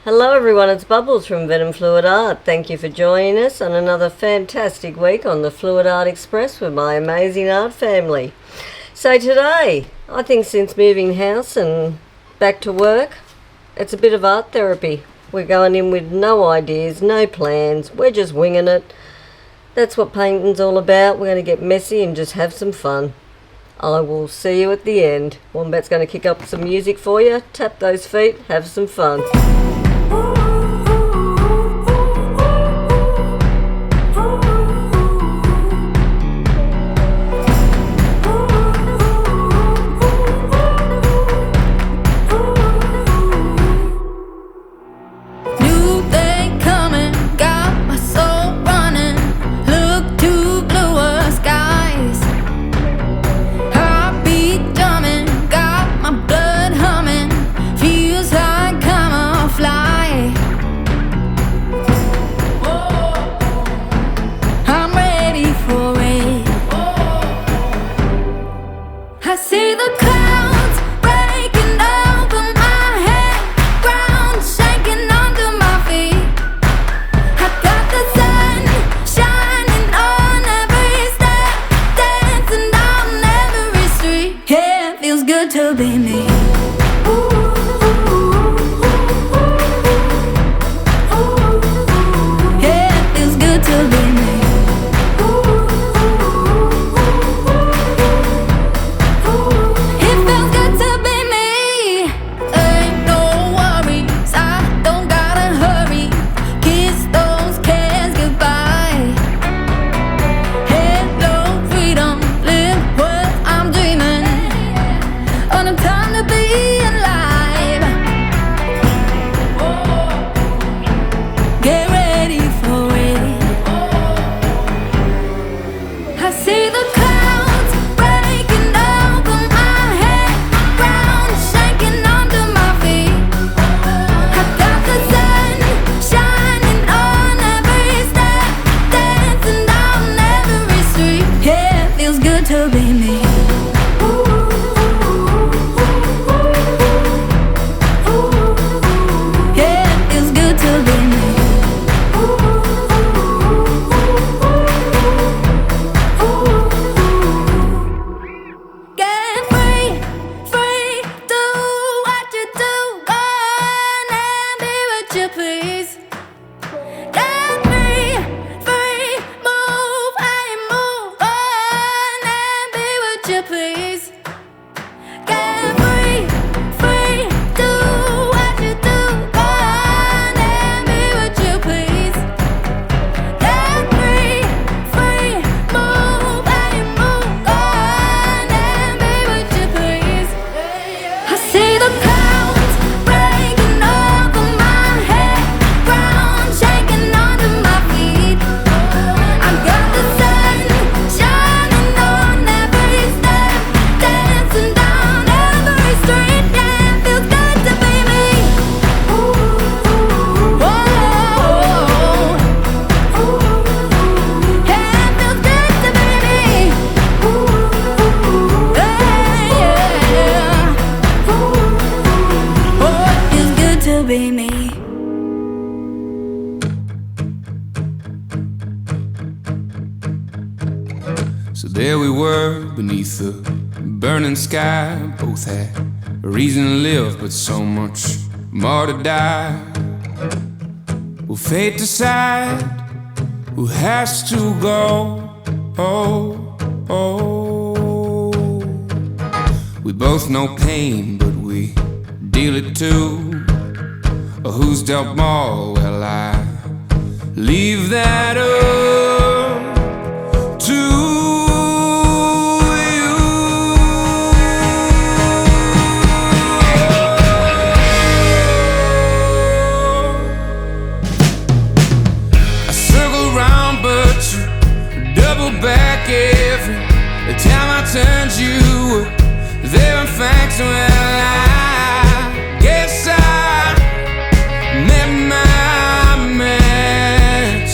Hello everyone, it's Bubbles from venomfluidart. Thank you for joining us on another fantastic week on the Fluid Art Express with my amazing art family. So today, I think since moving house and back to work, it's a bit of art therapy. We're going in with no ideas, no plans, we're just winging it. That's what painting's all about. We're going to get messy and just have some fun. I will see you at the end. Wombat's going to kick up some music for you. Tap those feet, have some fun. Sky, both had a reason to live, but so much more to die. Will fate decide who has to go? We both know pain, but we deal it too. Or who's dealt more? Well, I leave that up to back every time I turned you up. There in fact, well, I guess I met my match.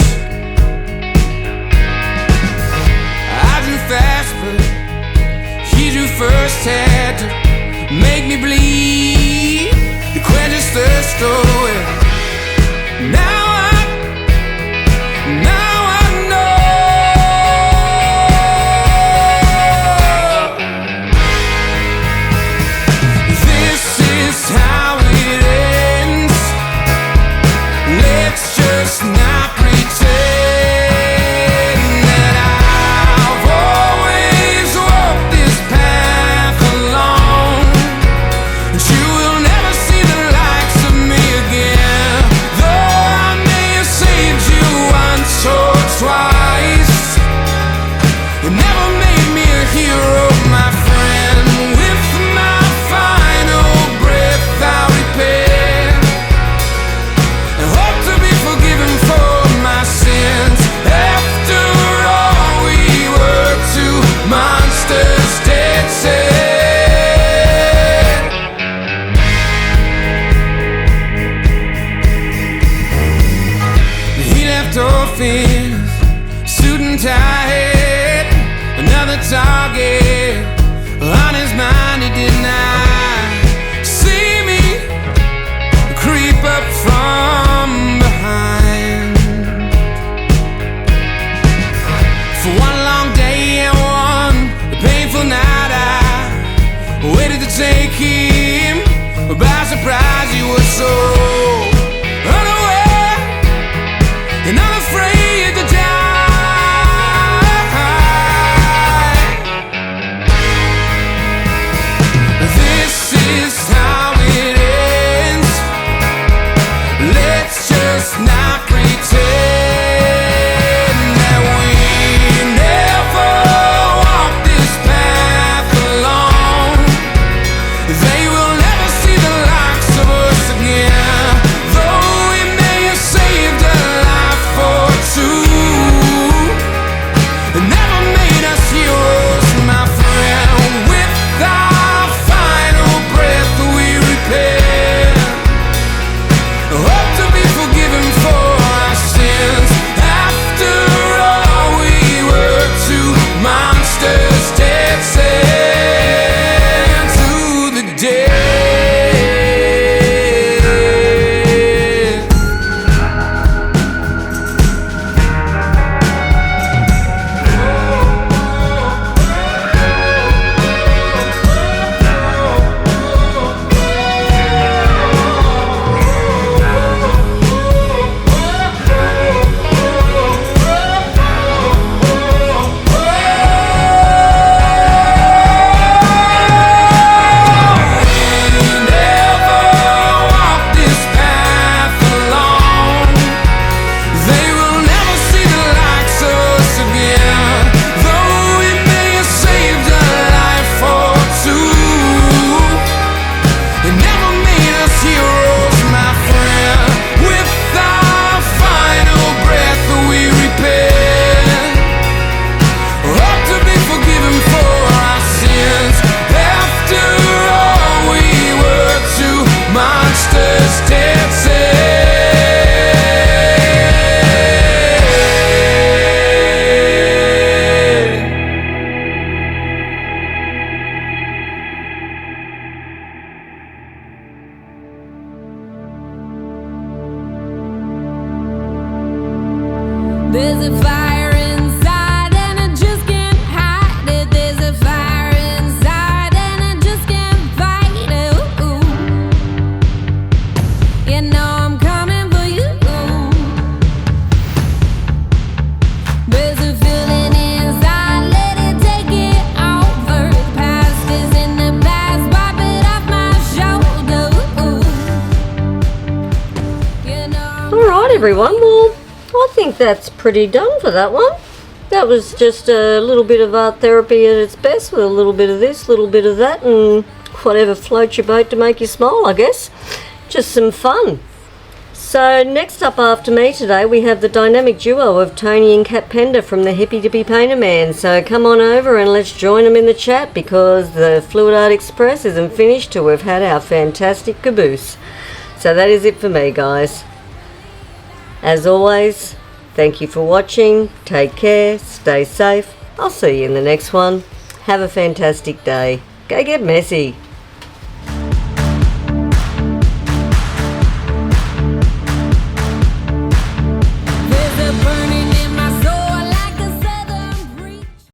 I drew fast, but he drew first. Had to make me bleed. The quench his thirst, oh well. coffin, suit and tie, another target on his mind. He did not see me creep up from behind. For one long day and one painful night, I waited to take him by surprise. He was so unaware and unafraid to die. This is how it ends. Let's just not pretend that we never walked this path alone. They will never see the likes of us again, though we may have saved a life or two. It never made us heroes, my friend. With our final breath we repair, hope to be forgiven for our sins. After all, we were two monsters dead sent to the dead. There's a fire inside and I just can't hide it. There's a fire inside and I just can't fight it. Ooh. You know I'm coming for you. There's a feeling inside, let it take it over. The past is in the past, wipe it off my shoulder. You know. All right, everyone. Well, I think that's pretty done for that one. That was just a little bit of art therapy at its best, with a little bit of this, a little bit of that, and whatever floats your boat to make you smile, I guess. Just some fun. So next up after me today, we have the dynamic duo of Tony and Kat Pender from the Hippie Dippy Painter Man. So come on over and let's join them in the chat, because the Fluid Art Express isn't finished till we've had our fantastic caboose. So that is it for me, guys. As always, thank you for watching. Take care, stay safe. I'll see you in the next one. Have a fantastic day. Go get messy.